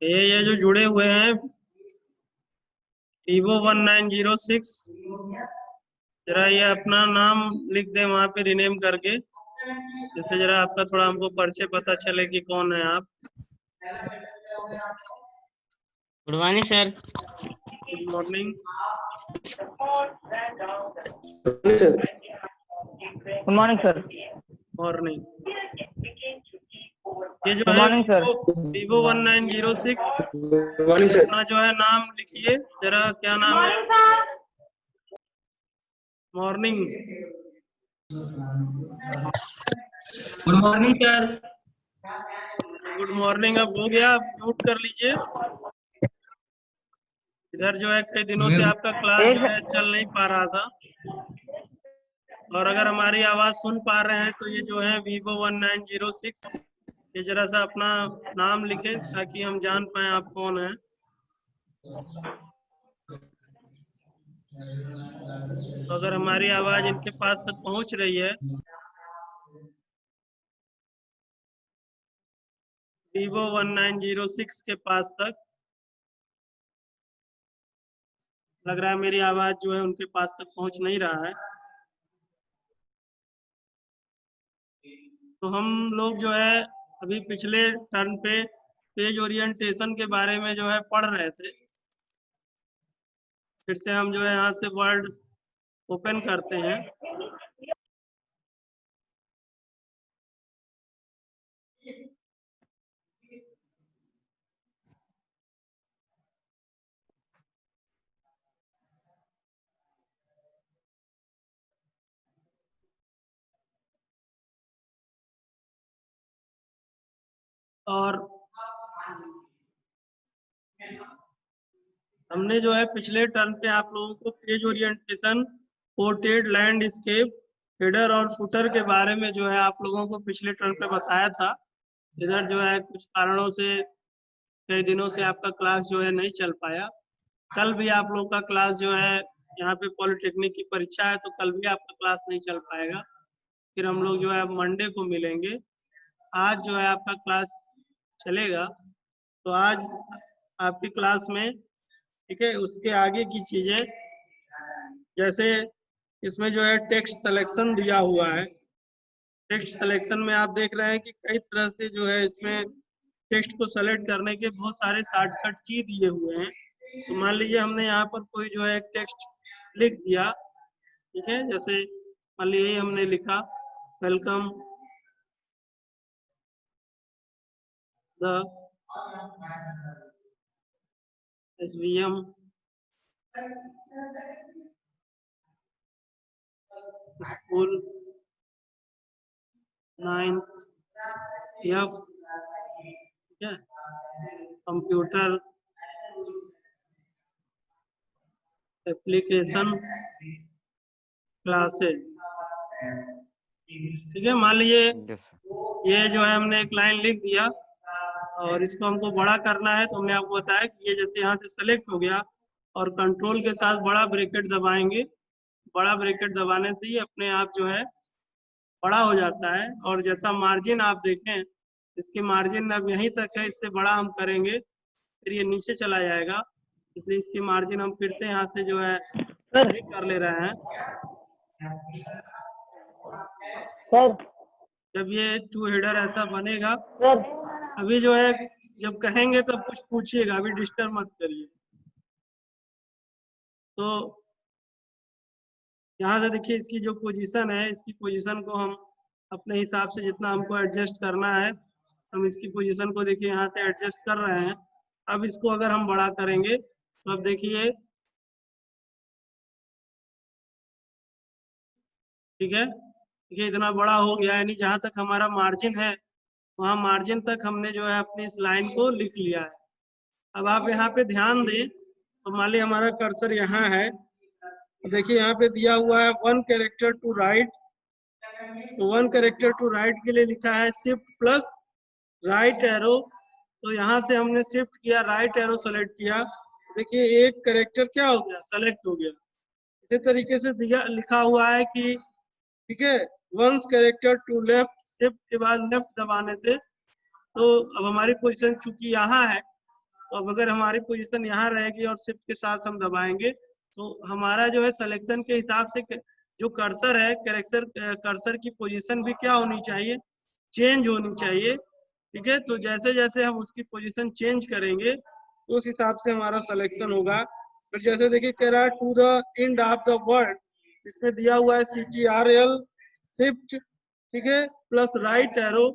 ये जो जुड़े हुए हैं Vivo 1906, जरा ये अपना नाम लिख दें वहां पे रिनेम करके, जिससे जरा आपका थोड़ा हमको परिचय पता चले कि कौन है आप। Good morning sir. Good morning. Good morning sir. Morning. ये जो गुड है मॉर्निंग सर। Vivo 1906, अपना जो है नाम लिखिए जरा, क्या नाम है? Morning. Good morning sir. Good morning. अब हो गया, आप म्यूट कर लीजिए। इधर जो है कई दिनों से आपका क्लास जो है चल नहीं पा रहा था, और अगर हमारी आवाज सुन पा रहे हैं तो ये जो है Vivo 1906, ये जरा सा अपना नाम लिखें ताकि हम जान पाए आप कौन हैं। तो अगर हमारी आवाज इनके पास तक पहुंच रही है, Vivo 1906 के पास तक, लग रहा है मेरी आवाज जो है उनके पास तक पहुंच नहीं रहा है। तो हम लोग जो है अभी पिछले टर्न पे पेज ओरिएंटेशन के बारे में जो है पढ़ रहे थे। फिर से हम जो है यहाँ से वर्ड ओपन करते हैं। और हमने जो है पिछले टर्म पे आप लोगों को page orientation, portrait, landscape, header और फुटर के बारे में जो है आप लोगों को पिछले टर्म पे बताया था। इधर जो है कुछ कारणों से कई दिनों से आपका क्लास जो है नहीं चल पाया। कल भी आप लोग का क्लास जो है, यहाँ पे पॉलिटेक्निक की परीक्षा है तो कल भी आपका क्लास नहीं चल पाएगा। फिर हम लोग जो है मंडे को मिलेंगे। आज जो है आपका क्लास चलेगा। तो आज आपकी क्लास में, ठीक है, उसके आगे की चीजें, जैसे इसमें जो है टेक्स्ट सिलेक्शन दिया हुआ है। टेक्स्ट सिलेक्शन में आप देख रहे हैं कि कई तरह से जो है इसमें टेक्स्ट को सेलेक्ट करने के बहुत सारे शॉर्टकट की दिए हुए हैं। तो मान लीजिए हमने यहाँ पर कोई जो है टेक्स्ट लिख दिया, ठीक है, जैसे मान लीजिए हमने लिखा welcome the SVM school 9th F, ठीक है, कंप्यूटर एप्लीकेशन क्लासेज, ठीक है। मान लीजिए ये जो है हमने एक लाइन लिख दिया और इसको हमको बड़ा करना है, तो हमने आपको बताया कि ये जैसे यहाँ से सेलेक्ट हो गया और कंट्रोल के साथ बड़ा ब्रैकेट दबाएंगे। बड़ा ब्रैकेट दबाने से ही अपने आप जो है बड़ा हो जाता है। और जैसा मार्जिन आप देखें, इसकी मार्जिन अब यहीं तक है, इससे बड़ा हम करेंगे फिर ये नीचे चला जाएगा, इसलिए इसकी मार्जिन हम फिर से यहाँ से जो है सही कर ले रहे हैं। सर जब ये टू हेडर ऐसा बनेगा, सर अभी जो है जब कहेंगे तब कुछ पूछिएगा, अभी डिस्टर्ब मत करिए। तो यहाँ से देखिए इसकी जो पोजीशन है, इसकी पोजीशन को हम अपने हिसाब से जितना हमको एडजस्ट करना है, हम इसकी पोजीशन को देखिए यहाँ से एडजस्ट कर रहे हैं। अब इसको अगर हम बड़ा करेंगे तो अब देखिए, ठीक है, देखिए इतना बड़ा हो गया, यानी जहाँ तक हमारा मार्जिन है वहाँ मार्जिन तक हमने जो है अपनी इस लाइन को लिख लिया है। अब आप यहाँ पे ध्यान दें, तो मान लीजिए हमारा कर्सर यहाँ है, देखिए यहाँ पे दिया हुआ है 1 कैरेक्टर टू राइट। तो 1 कैरेक्टर टू राइट के लिए लिखा है शिफ्ट प्लस राइट एरो। तो यहाँ से हमने शिफ्ट किया, राइट एरो सेलेक्ट किया, देखिए एक कैरेक्टर क्या हो गया, सेलेक्ट हो गया। इसी तरीके से दिया लिखा हुआ है कि, ठीक है, 1 कैरेक्टर टू लेफ्ट, शिफ्ट के बाद लेफ्ट दबाने से तो अब हमारी पोजीशन चूंकि यहाँ है, तो अब अगर हमारी पोजीशन यहाँ रहेगी और शिफ्ट के साथ हम दबाएंगे तो हमारा जो है सिलेक्शन के हिसाब से जो कर्सर है, कर्सर की पोजीशन भी क्या होनी चाहिए, चेंज होनी चाहिए। ठीक है, तो जैसे जैसे हम उसकी पोजीशन चेंज करेंगे उस हिसाब से हमारा सिलेक्शन होगा। फिर जैसे देखिए कह रहा है to the end of the word, इसमें दिया हुआ है CTRL शिफ्ट, ठीक है, प्लस राइट एरो।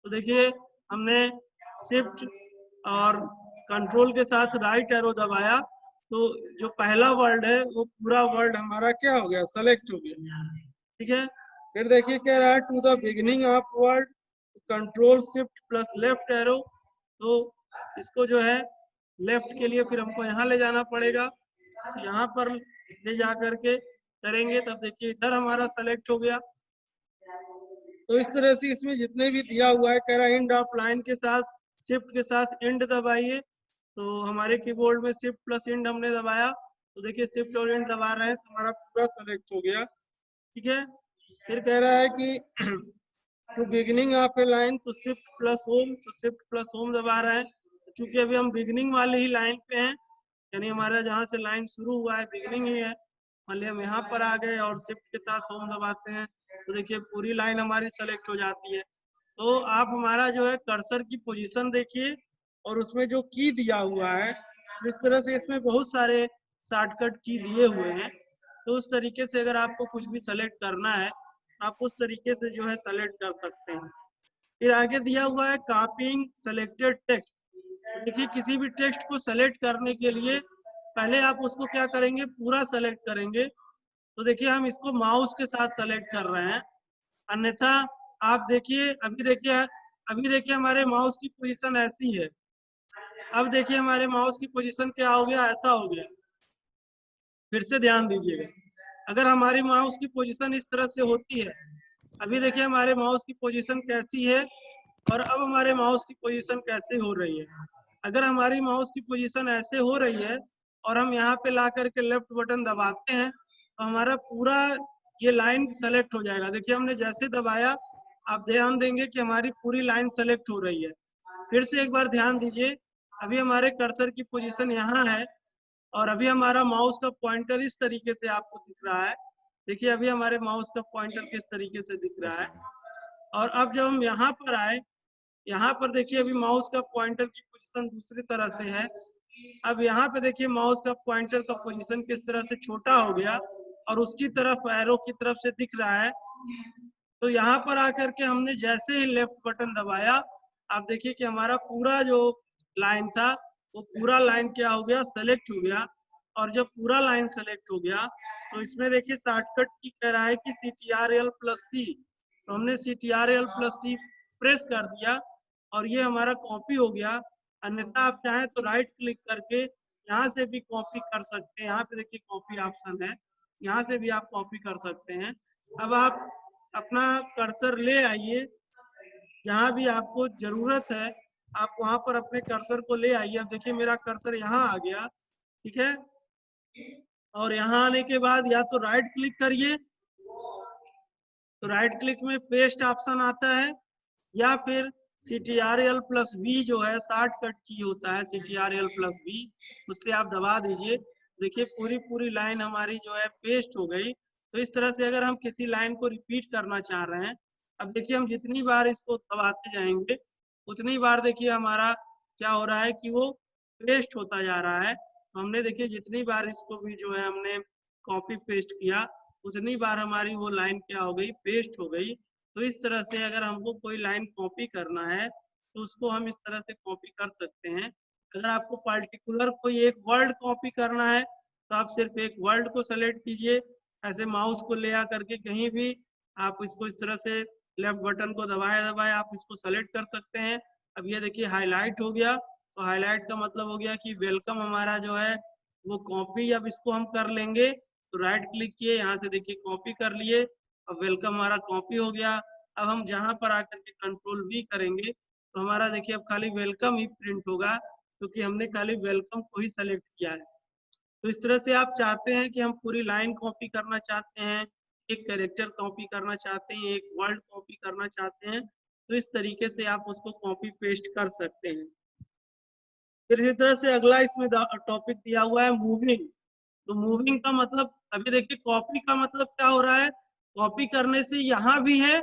तो देखिए हमने शिफ्ट और कंट्रोल के साथ राइट एरो दबाया तो जो पहला वर्ड है वो पूरा वर्ड हमारा क्या हो गया, सेलेक्ट हो गया। ठीक है, फिर देखिए कह रहा है to the beginning of word, control shift plus left arrow. तो इसको जो है लेफ्ट के लिए फिर हमको यहाँ ले जाना पड़ेगा, यहाँ पर ले जा करके करेंगे तब देखिए इधर हमारा सेलेक्ट हो गया। तो इस तरह से इसमें जितने भी दिया हुआ है, कह रहा है एंड ऑफ लाइन के साथ शिफ्ट के साथ एंड दबाइए। तो हमारे कीबोर्ड में शिफ्ट प्लस एंड हमने दबाया, तो देखिए शिफ्ट और एंड दबा रहे हैं तो हमारा पूरा सेलेक्ट हो गया। ठीक है, फिर कह रहा है कि to beginning of a line, तो शिफ्ट प्लस होम, तो शिफ्ट प्लस होम दबा रहे हैं। चूंकि अभी हम बिगिनिंग वाली ही लाइन पे हैं, यानी हमारा जहाँ से लाइन शुरू हुआ है बिगिनिंग ही है, मान लिया हम यहाँ पर आ गए और शिफ्ट के साथ होम दबाते हैं तो देखिए पूरी लाइन हमारी सेलेक्ट हो जाती है। तो आप हमारा जो है कर्सर की पोजीशन देखिए और उसमें जो की दिया हुआ है, इस तरह से इसमें बहुत सारे शॉर्टकट की दिए हुए हैं। तो उस तरीके से अगर आपको कुछ भी सेलेक्ट करना है आप उस तरीके से जो है सेलेक्ट कर सकते हैं। फिर आगे दिया हुआ है कॉपिंग सेलेक्टेड टेक्स्ट। देखिए किसी भी टेक्स्ट को सेलेक्ट करने के लिए पहले आप उसको क्या करेंगे, पूरा सेलेक्ट करेंगे। तो देखिए हम इसको माउस के साथ सेलेक्ट कर रहे हैं, अन्यथा आप देखिए अभी देखिए हमारे माउस की पोजीशन ऐसी है। अब देखिए हमारे माउस की पोजीशन क्या हो गया, ऐसा हो गया। फिर से ध्यान दीजिएगा, अगर हमारी माउस की पोजीशन इस तरह से होती है, अभी देखिए हमारे माउस की पोजीशन कैसी है और अब हमारे माउस की पोजीशन कैसे हो रही है। अगर हमारी माउस की पोजीशन ऐसे हो रही है और हम यहाँ पे ला करके लेफ्ट बटन दबाते हैं तो हमारा पूरा ये लाइन सेलेक्ट हो जाएगा। देखिए हमने जैसे दबाया, आप ध्यान देंगे कि हमारी पूरी लाइन सेलेक्ट हो रही है। फिर से एक बार ध्यान दीजिए, अभी हमारे कर्सर की पोजीशन यहाँ है और अभी हमारा माउस का पॉइंटर इस तरीके से आपको दिख रहा है। देखिए अभी हमारे माउस का पॉइंटर किस तरीके से दिख रहा है। और अब जब हम यहाँ पर आए, यहाँ पर देखिए अभी माउस का पॉइंटर की पोजीशन दूसरी तरह से है। अब यहाँ पे देखिए माउस का पॉइंटर का पोजीशन किस तरह से छोटा हो गया और उसकी तरफ एरो की तरफ से दिख रहा है। तो यहाँ पर आकर के हमने जैसे ही लेफ्ट बटन दबाया, आप देखिए कि हमारा पूरा जो लाइन था वो पूरा लाइन क्या हो गया, सेलेक्ट हो गया। और जब पूरा लाइन सेलेक्ट हो गया तो इसमें देखिए शॉर्टकट की कह रहा है कि CTRL+C, तो हमने CTRL+C प्रेस कर दिया और ये हमारा कॉपी हो गया। अन्यथा आप चाहें तो राइट क्लिक करके यहाँ से भी कॉपी कर सकते हैं। यहाँ पे देखिए कॉपी ऑप्शन है, यहाँ से भी आप कॉपी कर सकते हैं। अब आप अपना कर्सर ले आइए, जहाँ भी आपको जरूरत है आप वहां पर अपने कर्सर को ले आइए। अब देखिए मेरा कर्सर यहाँ आ गया, ठीक है, और यहाँ आने के बाद या तो राइट क्लिक करिए, तो राइट क्लिक में पेस्ट ऑप्शन आता है, या फिर CTRL+V जो है शॉर्टकट की होता है, CTRL+V, उससे आप दबा दीजिए। देखिए पूरी लाइन हमारी जो है पेस्ट हो गई। तो इस तरह से अगर हम किसी लाइन को रिपीट करना चाह रहे हैं, अब देखिए हम जितनी बार इसको दबाते जाएंगे उतनी बार देखिए हमारा क्या हो रहा है कि वो पेस्ट होता जा रहा है। तो हमने देखिए जितनी बार इसको भी जो है हमने कॉपी पेस्ट किया उतनी बार हमारी वो लाइन क्या हो गई, पेस्ट हो गई। तो इस तरह से अगर हमको कोई लाइन कॉपी करना है तो उसको हम इस तरह से कॉपी कर सकते हैं। अगर आपको पर्टिकुलर कोई एक वर्ड कॉपी करना है तो आप सिर्फ एक वर्ड को सेलेक्ट कीजिए, ऐसे माउस को ले आकर के कहीं भी आप इसको इस तरह से लेफ्ट बटन को दबाए दबाए आप इसको सेलेक्ट कर सकते हैं। अब ये देखिए हाईलाइट हो गया, तो हाईलाइट का मतलब हो गया कि वेलकम हमारा जो है वो कॉपी। अब इसको हम कर लेंगे, तो राइट क्लिक किए, यहाँ से देखिए कॉपी कर लिए, अब वेलकम हमारा कॉपी हो गया। अब हम जहाँ पर आकर के कंट्रोल V करेंगे तो हमारा देखिए अब खाली वेलकम ही प्रिंट होगा, क्योंकि हमने खाली वेलकम को ही सेलेक्ट किया है। तो इस तरह से आप चाहते हैं कि हम पूरी लाइन कॉपी करना चाहते हैं, एक कैरेक्टर कॉपी करना चाहते हैं, एक वर्ड कॉपी करना चाहते हैं, तो इस तरीके से आप उसको कॉपी पेस्ट कर सकते हैं। फिर इसी तरह से अगला इसमें टॉपिक दिया हुआ है मूविंग। तो मूविंग का मतलब अभी देखिए कॉपी का मतलब क्या हो रहा है, कॉपी करने से यहाँ भी है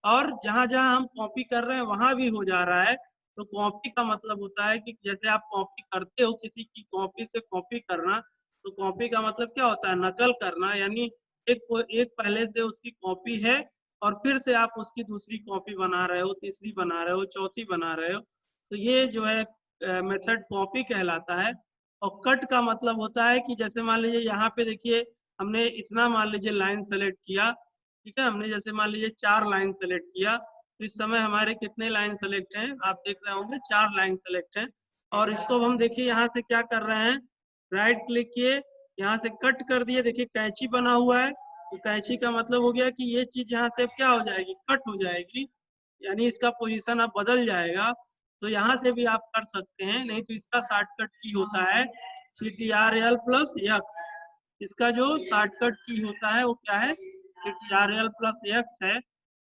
और जहां जहां हम कॉपी कर रहे हैं वहां भी हो जा रहा है। तो कॉपी का मतलब होता है कि जैसे आप कॉपी करते हो, किसी की कॉपी से कॉपी करना, तो कॉपी का मतलब क्या होता है, नकल करना। यानी एक पहले से उसकी कॉपी है और फिर से आप उसकी दूसरी कॉपी बना रहे हो, तीसरी बना रहे हो, चौथी बना रहे हो। तो ये जो है मेथड कॉपी कहलाता है। और कट का मतलब होता है कि जैसे मान लीजिए यहाँ पे देखिए हमने इतना मान लीजिए लाइन सेलेक्ट किया, ठीक है, हमने जैसे मान लीजिए 4 लाइन सेलेक्ट किया, तो इस समय हमारे कितने लाइन सेलेक्ट हैं, आप देख रहे होंगे 4 लाइन सेलेक्ट हैं। और इसको हम देखिए यहाँ से क्या कर रहे हैं, राइट क्लिक किए, यहाँ से कट कर दिए, देखिए कैंची बना हुआ है। तो कैंची का मतलब हो गया कि ये चीज यहाँ से क्या हो जाएगी, कट हो जाएगी, यानी इसका पोजीशन अब बदल जाएगा। तो यहाँ से भी आप कर सकते हैं, नहीं तो इसका शॉर्टकट की होता है CTRL प्लस एक्स। इसका जो शॉर्टकट की होता है वो क्या है, CTRL प्लस एक्स है।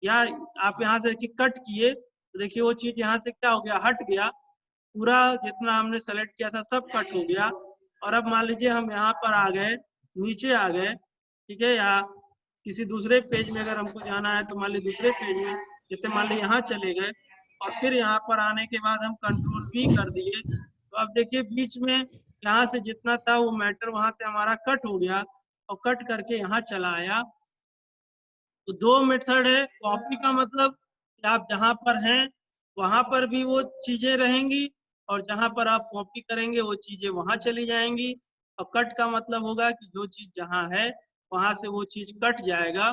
या आप यहाँ से कट किए तो देखिए वो चीज यहाँ से क्या हो गया, हट गया, पूरा जितना हमने सेलेक्ट किया था सब कट हो गया। और अब मान लीजिए हम यहाँ पर आ गए, नीचे आ गए, ठीक है, या किसी दूसरे पेज में अगर हमको जाना है तो मान लीजिए दूसरे पेज में, जैसे मान लीजिए यहाँ चले गए और फिर यहाँ पर आने के बाद हम कंट्रोल V कर दिए, तो अब देखिए बीच में यहाँ से जितना था वो मैटर वहां से हमारा कट हो गया और कट करके यहाँ चला आया। तो दो मेथड है, कॉपी का मतलब कि आप जहां पर हैं वहां पर भी वो चीजें रहेंगी और जहां पर आप कॉपी करेंगे वो चीजें वहां चली जाएंगी। और कट का मतलब होगा कि जो चीज जहां है वहां से वो चीज कट जाएगा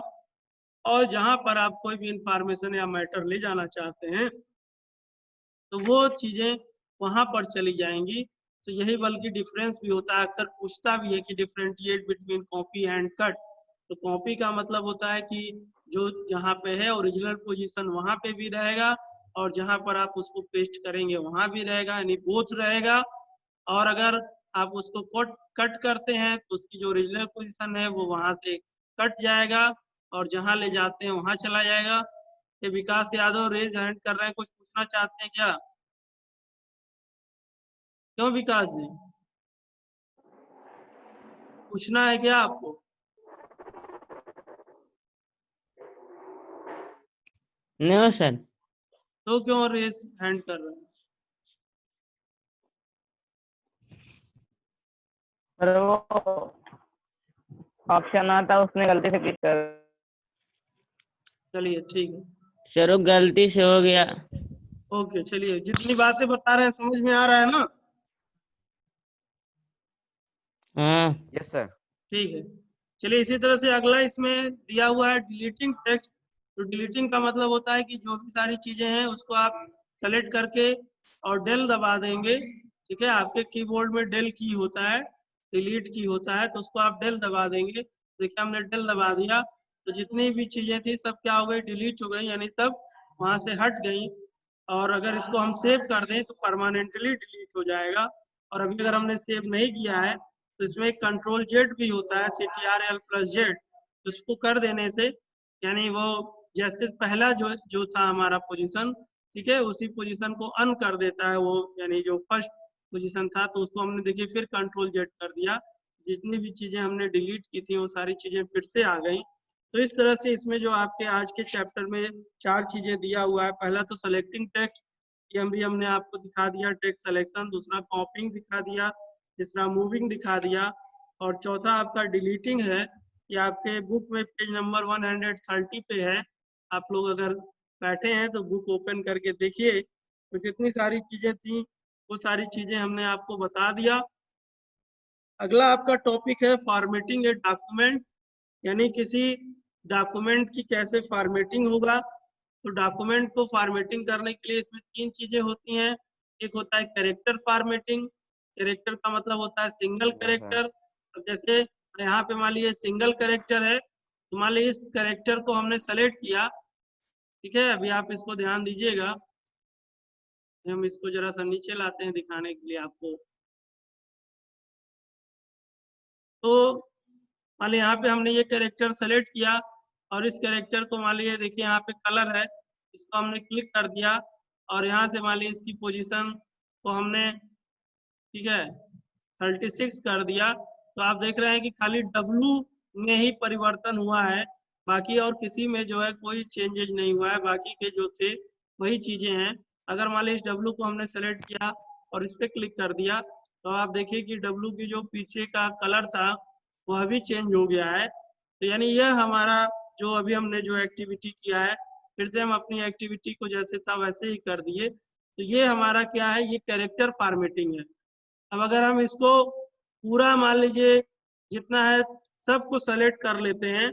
और जहां पर आप कोई भी इंफॉर्मेशन या मैटर ले जाना चाहते हैं तो वो चीजें वहां पर चली जाएंगी। तो यही बल्कि डिफरेंस भी होता है, अक्सर पूछता भी है कि differentiate between copy and cut. तो कॉपी का मतलब होता है कि जो जहाँ पे है ओरिजिनल पोजीशन वहां पे भी रहेगा और जहां पर आप उसको पेस्ट करेंगे वहां भी रहेगा, यानी बोथ रहेगा। और अगर आप उसको कट कट करते हैं तो उसकी जो ओरिजिनल पोजीशन है वो वहां से कट जाएगा और जहां ले जाते हैं वहां चला जाएगा। ये विकास यादव रेज हैंड कर रहे हैं, कुछ पूछना चाहते हैं क्या? क्यों विकास जी, पूछना है क्या आपको? No sir. तो क्यों रेस हैंड कर रहे हैं? सर वो ऑप्शन आता उसने गलती से क्लिक कर। चलिए ठीक है, सर वो गलती से हो गया। ओके, चलिए जितनी बातें बता रहे हैं समझ में आ रहा है ना? हाँ यस सर। ठीक है, चलिए इसी तरह से अगला इसमें दिया हुआ है डिलीटिंग टेक्स्ट। तो डिलीटिंग का मतलब होता है कि जो भी सारी चीजें हैं उसको आप सेलेक्ट करके और डेल दबा देंगे, ठीक है, आपके कीबोर्ड में डेल की होता है, डिलीट की होता है, तो उसको आप डेल दबा देंगे। देखिए हमने डेल दबा दिया तो जितनी भी चीजें थी सब क्या हो गई, डिलीट हो गई, यानी सब वहां से हट गई। और अगर इसको हम सेव कर दें तो परमानेंटली डिलीट हो जाएगा। और अभी अगर हमने सेव नहीं किया है तो इसमें एक कंट्रोल जेड भी होता है, CTRL प्लस जेड। उसको कर देने से यानी वो जैसे पहला जो था हमारा पोजीशन, ठीक है, उसी पोजीशन को अन कर देता है वो, यानी जो फर्स्ट पोजीशन था तो उसको हमने देखिए फिर कंट्रोल जेड कर दिया, जितनी भी चीजें हमने डिलीट की थी वो सारी चीजें फिर से आ गई। तो इस तरह से इसमें जो आपके आज के चैप्टर में 4 चीजें दिया हुआ है, पहला तो सेलेक्टिंग टेक्स्ट, ये भी हमने आपको दिखा दिया टेक्स्ट सिलेक्शन, दूसरा कॉपिंग दिखा दिया, तीसरा मूविंग दिखा दिया और चौथा आपका डिलीटिंग है। ये आपके बुक में पेज नंबर 130 पे है। आप लोग अगर बैठे हैं तो बुक ओपन करके देखिए, तो कितनी सारी चीजें थी वो सारी चीजें हमने आपको बता दिया। अगला आपका टॉपिक है फॉर्मेटिंग ए डॉक्यूमेंट, यानी किसी डॉक्यूमेंट की कैसे फॉर्मेटिंग होगा। तो डॉक्यूमेंट को फॉर्मेटिंग करने के लिए इसमें 3 चीजें होती हैं। एक होता है कैरेक्टर फॉर्मेटिंग, कैरेक्टर का मतलब होता है सिंगल यस सर। कैरेक्टर। अब जैसे यहाँ पे मान लीजिए सिंगल कैरेक्टर है, तो मान लीजिए इस कैरेक्टर को हमने सेलेक्ट किया, ठीक है, अभी आप इसको ध्यान दीजिएगा, हम इसको जरा सा नीचे लाते हैं दिखाने के लिए आपको। तो मान लीजिए यहाँ पे हमने ये कैरेक्टर सेलेक्ट किया और इस कैरेक्टर को मान लीजिए देखिए यहाँ पे कलर है, इसको हमने क्लिक कर दिया और यहाँ से मान लीजिए इसकी पोजीशन को हमने, ठीक है, 36 कर दिया। तो आप देख रहे हैं कि खाली W में ही परिवर्तन हुआ है, बाकी और किसी में जो है कोई चेंजेज नहीं हुआ है, बाकी के जो थे वही चीजें हैं। अगर मान लीजिए W को हमने सेलेक्ट किया और इस पे क्लिक कर दिया तो आप देखिए कि W की जो पीछे का कलर था वह भी चेंज हो गया है। तो यानी यह हमारा जो अभी हमने जो एक्टिविटी किया है, फिर से हम अपनी एक्टिविटी को जैसे था वैसे ही कर दिए। तो ये हमारा क्या है, ये कैरेक्टर फॉर्मेटिंग है। अब अगर हम इसको पूरा मान लीजिए जितना है सबको सेलेक्ट कर लेते हैं,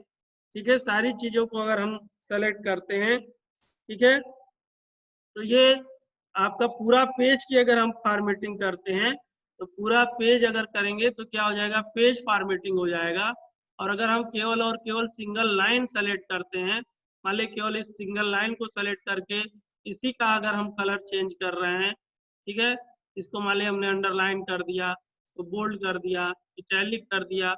ठीक है, सारी चीजों को अगर हम सेलेक्ट करते हैं, ठीक है, तो ये आपका पूरा पेज की अगर हम फॉर्मेटिंग करते हैं तो पूरा पेज अगर करेंगे तो क्या हो जाएगा, पेज फॉर्मेटिंग हो जाएगा। और अगर हम केवल और केवल सिंगल लाइन सेलेक्ट करते हैं, मान लीजिए केवल इस सिंगल लाइन को सेलेक्ट करके इसी का अगर हम कलर चेंज कर रहे हैं, ठीक है, इसको मान लीजिए हमने अंडरलाइन कर दिया, इसको बोल्ड कर दिया, इटैलिक कर दिया,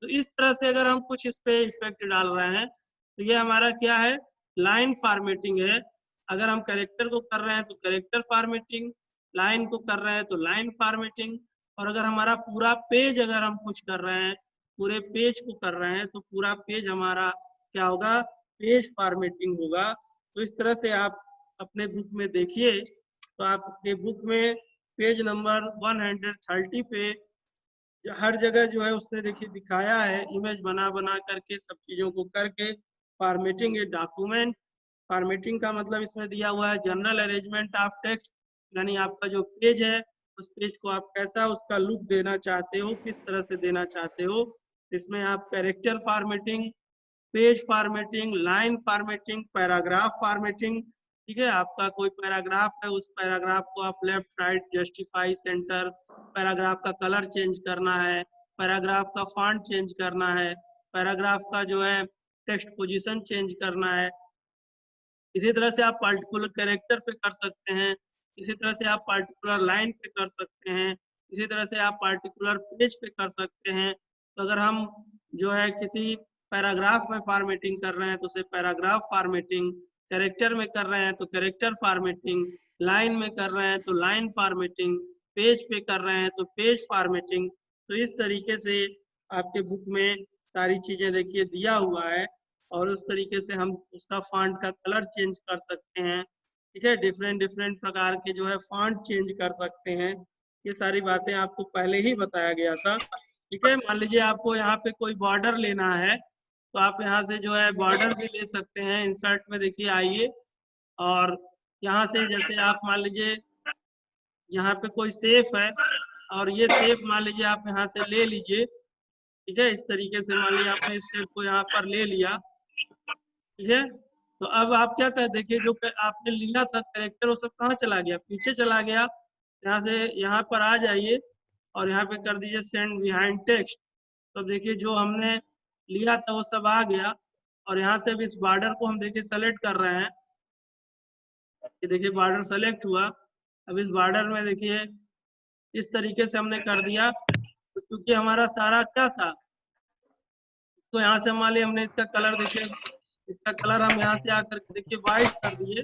तो इस तरह से अगर हम कुछ इस पे इफेक्ट डाल रहे हैं तो ये हमारा क्या है, लाइन फॉर्मेटिंग है। अगर हम कैरेक्टर को कर रहे हैं तो कैरेक्टर फॉर्मेटिंग, लाइन को कर रहे हैं तो लाइन फॉर्मेटिंग, और अगर हमारा पूरा पेज अगर हम कुछ कर रहे हैं, पूरे पेज को कर रहे हैं तो पूरा पेज हमारा क्या होगा, पेज फॉर्मेटिंग होगा। तो इस तरह से आप अपने बुक में देखिए, तो आपके बुक में पेज नंबर 130 पे हर जगह जो है उसने देखिए दिखाया है, इमेज बना बना करके सब चीजों को करके फॉर्मेटिंग ए डॉक्यूमेंट। फॉर्मेटिंग का मतलब इसमें दिया हुआ है जनरल अरेंजमेंट ऑफ टेक्स्ट, यानी आपका जो पेज है उस पेज को आप कैसा उसका लुक देना चाहते हो, किस तरह से देना चाहते हो। इसमें आप character formatting, page formatting, line formatting, paragraph formatting, ठीक है, आपका कोई पैराग्राफ है उस पैराग्राफ को आप left right justify centre, paragraph का कलर चेंज करना है, पैराग्राफ का फॉन्ट चेंज करना है, पैराग्राफ का जो है टेक्स्ट पोजीशन चेंज करना है। इसी तरह से आप पर्टिकुलर कैरेक्टर पे कर सकते हैं, इसी तरह से आप पर्टिकुलर लाइन पे कर सकते हैं, इसी तरह से आप पर्टिकुलर पेज पे कर सकते हैं। तो अगर हम जो है किसी पैराग्राफ में फॉर्मेटिंग कर रहे हैं तो उसे पैराग्राफ फॉर्मेटिंग, कैरेक्टर में कर रहे हैं तो कैरेक्टर फॉर्मेटिंग, लाइन में कर रहे हैं तो लाइन फॉर्मेटिंग, पेज पे कर रहे हैं तो पेज फॉर्मेटिंग। तो इस तरीके से आपके बुक में सारी चीजें देखिए दिया हुआ है, और उस तरीके से हम उसका फॉन्ट का कलर चेंज कर सकते हैं, ठीक है, डिफरेंट डिफरेंट प्रकार के जो है फॉन्ट चेंज कर सकते हैं। ये सारी बातें आपको पहले ही बताया गया था, ठीक है। मान लीजिए आपको यहाँ पे कोई बॉर्डर लेना है तो आप यहाँ से जो है बॉर्डर भी ले सकते हैं। इंसर्ट में देखिए आइए, और यहाँ से जैसे आप मान लीजिए यहाँ पे कोई सेफ है और ये सेफ मान लीजिए आप यहाँ से ले लीजिए, ठीक है, इस तरीके से मान लीजिए आपने इस सेफ को यहाँ पर ले लिया, ठीक है। तो अब आप क्या कर देखिए, जो आपने लिया था कैरेक्टर वो सब कहाँ चला गया, पीछे चला गया। यहाँ से यहाँ पर आ जाइए और यहाँ पे कर दीजिए सेंड बिहाइंड टेक्स्ट। तो देखिए जो हमने लिया था वो सब आ गया, और यहाँ से अब इस बॉर्डर को हम देखिए सेलेक्ट कर रहे हैं, ये देखिए बॉर्डर सेलेक्ट हुआ। अब इस बॉर्डर में देखिए इस तरीके से हमने कर दिया, तो चूंकि हमारा सारा क्या था, तो यहाँ से मान लिया हमने इसका कलर देखिए, इसका कलर हम यहाँ से आकर के देखिए व्हाइट कर दिए।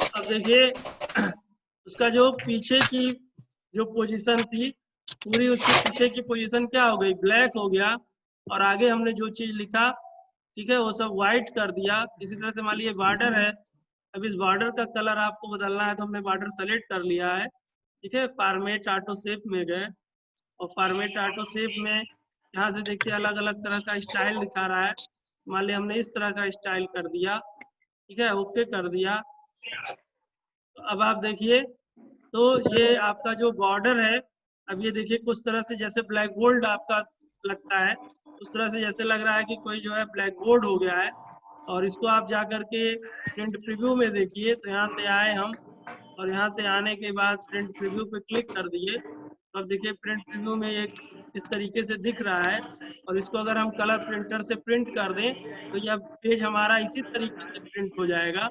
अब देखिए उसका जो पीछे की जो पोजीशन थी पूरी, उसके पीछे की पोजीशन क्या हो गई, ब्लैक हो गया, और आगे हमने जो चीज लिखा, ठीक है, वो सब व्हाइट कर दिया। इसी तरह से मान लीजिए बॉर्डर है, अब इस बॉर्डर का कलर आपको बदलना है तो हमने बॉर्डर सेलेक्ट कर लिया है, ठीक है। फॉर्मेट ऑटो शेप में गए, और फॉर्मेट ऑटो शेप में यहाँ से देखिए अलग अलग तरह का स्टाइल दिखा रहा है। मान लिया हमने इस तरह का स्टाइल कर दिया, ठीक है, ओके कर दिया। तो अब आप देखिए, तो ये आपका जो बॉर्डर है, अब ये देखिए कुछ तरह से जैसे ब्लैक बोर्ड आपका लगता है, उस तरह से जैसे लग रहा है कि कोई जो है ब्लैक बोर्ड हो गया है। और इसको आप जा करके प्रिंट प्रीव्यू में देखिए, तो यहाँ से आए हम, और यहाँ से आने के बाद प्रिंट प्रीव्यू पे क्लिक कर दिए, तो अब देखिए प्रिंट प्रीव्यू में एक इस तरीके से दिख रहा है। और इसको अगर हम कलर प्रिंटर से प्रिंट कर दें तो यह पेज हमारा इसी तरीके से प्रिंट हो जाएगा।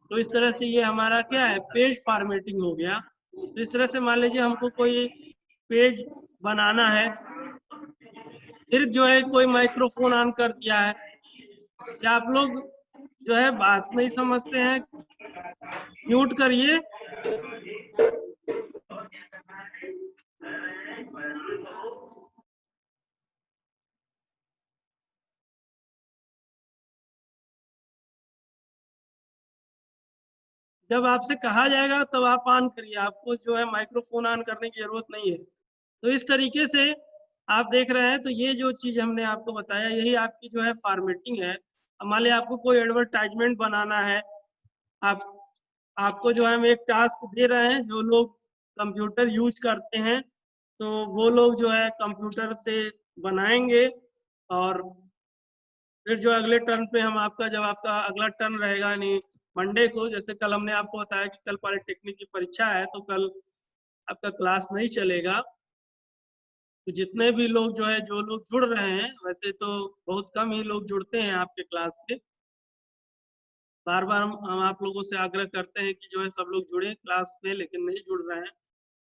तो इस तरह से ये हमारा क्या है, पेज फॉर्मेटिंग हो गया। तो इस तरह से मान लीजिए हमको कोई पेज बनाना है, फिर जो है कोई माइक्रोफोन ऑन कर दिया है, या आप लोग जो है बात नहीं समझते हैं, म्यूट करिए। जब आपसे कहा जाएगा तब आप ऑन करिए, आपको जो है माइक्रोफोन ऑन करने की जरूरत नहीं है। तो इस तरीके से आप देख रहे हैं, तो ये जो चीज हमने आपको बताया यही आपकी जो है फॉर्मेटिंग है। मान लिया आपको कोई एडवर्टाइजमेंट बनाना है, आप आपको जो है हम एक टास्क दे रहे हैं, जो लोग कंप्यूटर यूज करते हैं तो वो लोग जो है कंप्यूटर से बनाएंगे, और फिर जो अगले टर्न पे हम आपका, जब आपका अगला टर्न रहेगा यानी मंडे को, जैसे कल हमने आपको बताया कि कल पॉलिटेक्निक की परीक्षा है तो कल आपका क्लास नहीं चलेगा। तो जितने भी लोग जो है, जो लोग जुड़ रहे हैं, वैसे तो बहुत कम ही लोग जुड़ते हैं आपके क्लास के, बार बार हम आप लोगों से आग्रह करते हैं कि जो है सब लोग जुड़े क्लास में, लेकिन नहीं जुड़ रहे हैं।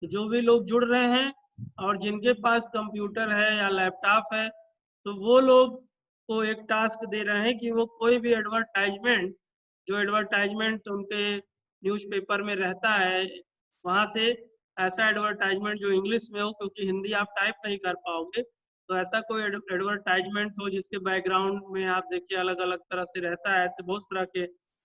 तो जो भी लोग जुड़ रहे हैं और जिनके पास कंप्यूटर है या लैपटॉप है, तो वो लोग को एक टास्क दे रहे हैं कि वो कोई भी एडवर्टाइजमेंट, जो एडवर्टाइजमेंट उनके न्यूज़पेपर में रहता है, वहां से ऐसा एडवर्टाइजमेंट जो इंग्लिश में हो, क्योंकि हिंदी आप टाइप नहीं कर पाओगे, तो ऐसा कोई एडवर्टाइजमेंट हो जिसके बैकग्राउंड में आप देखिए अलग अलग तरह से रहता है, ऐसे बहुत तरह के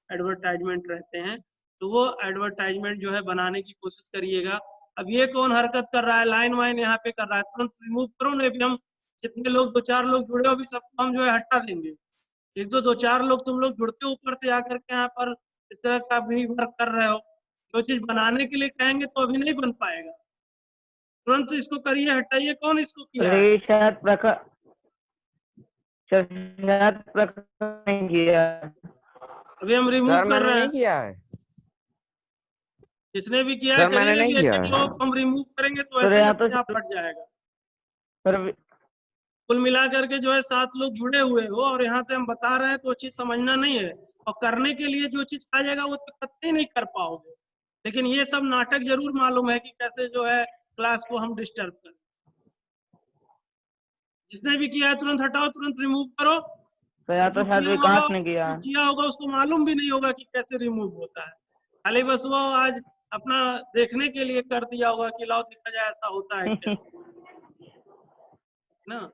एडवर्टाइजमेंट रहते हैं। तो वो एडवर्टाइजमेंट जो है बनाने की कोशिश करिएगा। अब ये कौन हरकत कर रहा है, लाइन वाइन यहाँ पे कर रहा है, तुरंत रिमूव करो, नहीं भी हम जितने लोग, 2-4 लोग जुड़े हो भी, सबको हम जो है हटा देंगे। एक तो 2-4 लोग तुम लोग जुड़ते हो ऊपर से आकर के यहाँ पर इस तरह का भी वर्क कर रहे हो, जो चीज बनाने के लिए कहेंगे तो अभी नहीं बन पाएगा। तुरंत इसको करिए, हटाइए। कौन इसको किया है? अरे शायद प्रखर नहीं किया। अभी हम रिमूव सर कर मैंने रहे नहीं हैं। किया है। जिसने भी किया है सर मैंने करिए, नहीं कि किया एक है। लोग हम रिमूव करेंगे तो सर ऐसे ही यहाँ तो अपने आप हट जाएगा। सर कुल मिला करके जो है 7 लोग जुड़े हुए हो, और यहाँ से हम बता रहे हैं तो चीज समझना नहीं है, और करने के लिए जो चीज कहा जाएगा वो तो कतई नहीं कर पाओगे। लेकिन ये सब नाटक जरूर मालूम है कि कैसे जो है क्लास को हम डिस्टर्ब करें। जिसने भी किया है तुरंत हटाओ, तुरंत रिमूव करो। सर यहाँ तो जो शायद किया होगा, विकास ने किया। जो किया होगा उसको मालूम भी नहीं होगा कि कैसे रिमूव होता है, खाली बस वो आज अपना देखने के लिए कर दिया होगा कि लाओ देखा जाए ऐसा होता है क्या, ना।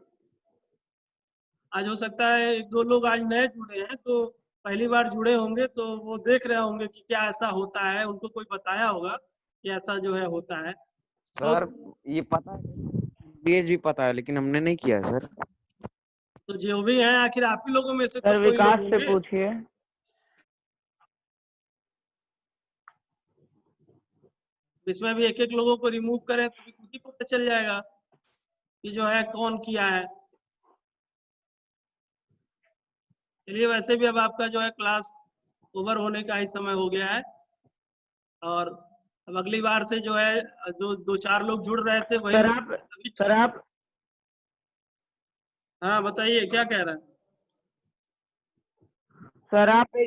आज हो सकता है 1-2 लोग आज नए जुड़े हैं, तो पहली बार जुड़े होंगे, तो वो देख रहे होंगे कि क्या ऐसा होता है, उनको कोई बताया होगा कि ऐसा जो है होता है। तो सर ये पता है, ये भी पता है, लेकिन हमने नहीं किया है सर। तो जो भी है, आखिर आप ही लोगों में से तो सर कोई लोग विकास से होंगे। पूछिए। इसमें भी एक एक लोगों को रिमूव करें तो भी खुद ही पता चल जाएगा कि जो है कौन किया है। चलिए, वैसे भी अब आपका जो है क्लास ओवर होने का ही समय हो गया है, और अब अगली बार से जो है, जो 2-4 लोग जुड़ रहे थे वही सर लोग आप अभी सर ठीक है। आप हाँ बताइए, क्या कह रहे हैं? सर आप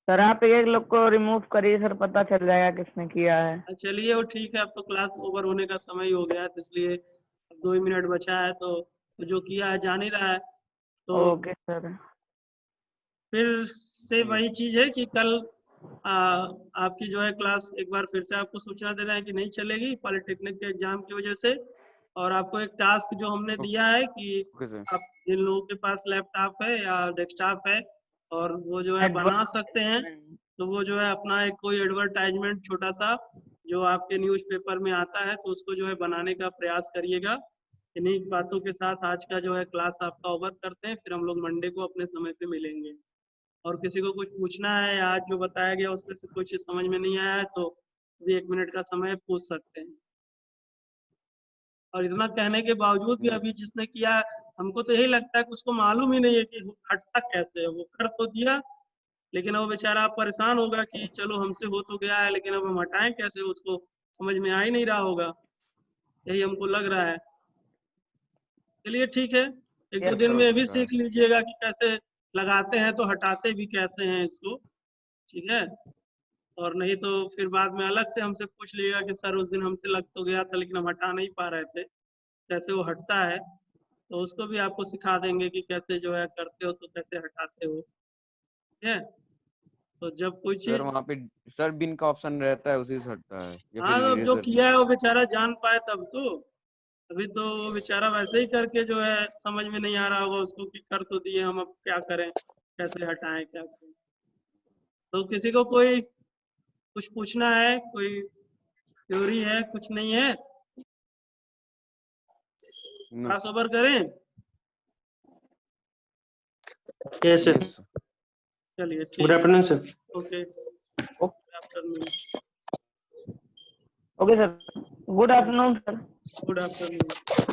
सर आप एक लोग को रिमूव करिए, सर पता चल जाएगा किसने किया है। चलिए वो ठीक है, अब तो क्लास ओवर होने का समय ही हो गया है, तो इसलिए अब 2 ही मिनट बचा है, तो जो किया है जान ही रहा है। तो ओके सर। फिर से वही चीज है कि कल आपकी जो है क्लास एक बार फिर से आपको सूचना दे रहे हैं कि नहीं चलेगी पॉलिटेक्निक के एग्जाम की वजह से। और आपको एक टास्क जो हमने दिया है कि ओके सर। आप जिन लोगों के पास लैपटॉप है या डेस्कटॉप है और वो जो है बना सकते हैं, तो वो जो है अपना एक कोई एडवर्टाइजमेंट छोटा सा जो आपके न्यूज़पेपर में आता है, तो उसको जो है बनाने का प्रयास करिएगा। इन्हीं बातों के साथ आज का जो है क्लास आपका ओवर करते हैं, फिर हम लोग मंडे को अपने समय पे मिलेंगे। और किसी को कुछ पूछना है या आज जो बताया गया उसमें से कुछ समझ में नहीं आया है, तो भी 1 मिनट का समय पूछ सकते हैं। और इतना कहने के बावजूद भी अभी जिसने किया, हमको तो यही लगता है कि उसको मालूम ही नहीं है कि हटता कैसे है। वो कर तो दिया, लेकिन वो बेचारा परेशान होगा कि चलो हमसे हो तो गया है, लेकिन अब हम हटाएं कैसे, उसको समझ में आ ही नहीं रहा होगा, यही हमको लग रहा है। चलिए ठीक है, 1-2 यस दिन सर, हो में ये भी सकता है। सीख लीजिएगा कि कैसे लगाते हैं तो हटाते भी कैसे हैं इसको, ठीक है। और नहीं तो फिर बाद में अलग से हमसे पूछ लीजिएगा कि सर उस दिन हमसे लग तो गया था लेकिन हम हटा नहीं पा रहे थे, कैसे वो हटता है, तो उसको भी आपको सिखा देंगे कि कैसे जो है करते हो तो कैसे हटाते हो। है। तो जब कोई सर चीज, वहाँ पे सर बिन का ऑप्शन रहता है उसी से हटता है या हाँ फिर तो जो इरेजर किया है वो बेचारा जान पाए तब तो। अभी तो वो बेचारा वैसे ही करके जो है समझ में नहीं आ रहा होगा उसको कि कर तो दिए हम, अब क्या करें, कैसे हटाएं, क्या करें। तो किसी को कोई कुछ पूछना है, कोई थ्योरी है, कुछ नहीं है, नो क्लास ओवर करें? Yes sir. यस चलिए गुड ठीक है, afternoon sir. Okay, good afternoon. Okay sir, good afternoon sir. Good afternoon.